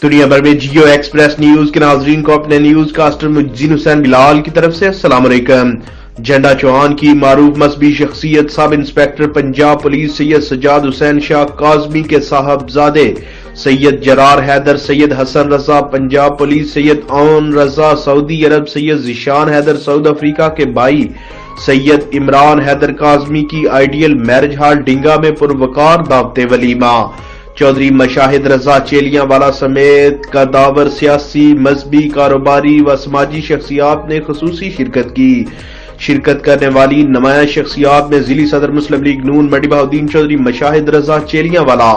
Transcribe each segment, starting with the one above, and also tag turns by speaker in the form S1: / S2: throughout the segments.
S1: دنیا بھر میں جیو ایکسپریس نیوز کے ناظرین کو اپنے نیوز کاسٹر مجزین حسین بلال کی طرف سے السلام علیکم۔ جھنڈا چوہان کی معروف مذہبی شخصیت سب انسپکٹر پنجاب پولیس سید سجاد حسین شاہ کاظمی کے صاحبزادے سید جرار حیدر، سید حسن رضا پنجاب پولیس، سید اون رضا سعودی عرب، سید ذیشان حیدر سعود افریقہ کے بھائی سید عمران حیدر کاظمی کی آئیڈیل میرج ہال ڈنگا میں پروقار دعوت ولیمہ۔ چودھری مشاہد رضا چیلیاں والا سمیت قداور سیاسی، مذہبی، کاروباری و سماجی شخصیات نے خصوصی شرکت کی۔ شرکت کرنے والی نمایاں شخصیات میں ضلعی صدر مسلم لیگ نون مٹی بہاؤدین چودھری مشاہد رضا چیلیاں والا،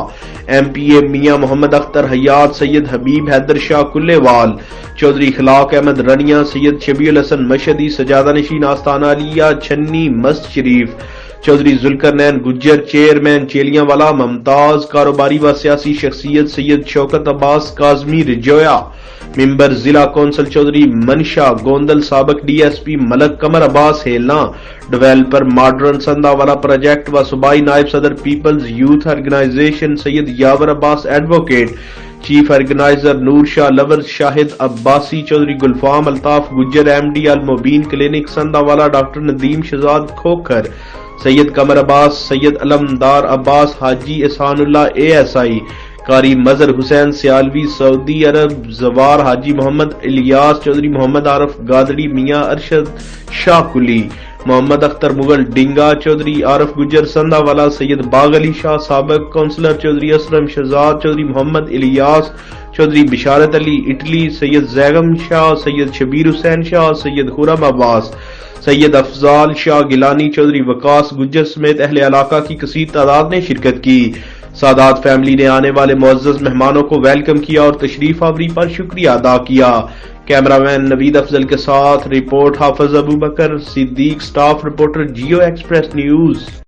S1: ایم پی اے میاں محمد اختر حیات، سید حبیب حیدر شاہ کلے وال، چودھری اخلاق احمد رنیا، سید شبیع الحسن مشہدی، سجادہ نشین آستانہ علیہ چھنی مسجد شریف، چودھری ذوالقرنین گجر چیئرمین چیلیاں والا، ممتاز کاروباری و سیاسی شخصیت سید شوکت عباس کاظمی رجویا، ممبر ضلع کونسل چودھری منشا گوندل، سابق ڈی ایس پی ملک قمر عباس ہیلنا، ڈیولپر ماڈرن سندھا والا پروجیکٹ و صوبائی نائب صدر پیپلز یوتھ آرگنائزیشن سید یاور عباس ایڈوکیٹ، چیف آرگنائزر نور شاہ لور شاہد عباسی، چودھری گلفام الطاف گجر ایم ڈی المبین کلینک سندھا والا، doctor Nadeem Shahzad Khokhar, Syed Qamar Abbas, Syed Alamdar Abbas, Haji Ehsan Allah A S I, قاری مظہر حسین سیالوی سعودی عرب، زوار حاجی محمد الیاس، چودھری محمد عارف گادڑی، میاں ارشد شاہ کلی، محمد اختر مغل ڈنگا، چودھری عارف گجر سندھا والا، سید باغ علی شاہ سابق کونسلر، چودھری اسلم شہزاد، چودھری محمد الیاس، چودھری بشارت علی اٹلی، سید زیغم شاہ، سید شبیر حسین شاہ، سید خرم عباس، سید افضال شاہ گیلانی، چودھری وقاص گجر سمیت اہل علاقہ کی کثیر تعداد نے شرکت کی۔ سادات فیملی نے آنے والے معزز مہمانوں کو ویلکم کیا اور تشریف آوری پر شکریہ ادا کیا۔ کیمرہ مین نوید افضل کے ساتھ report Hafiz Abu Bakr Siddique, staff reporter Geo express news.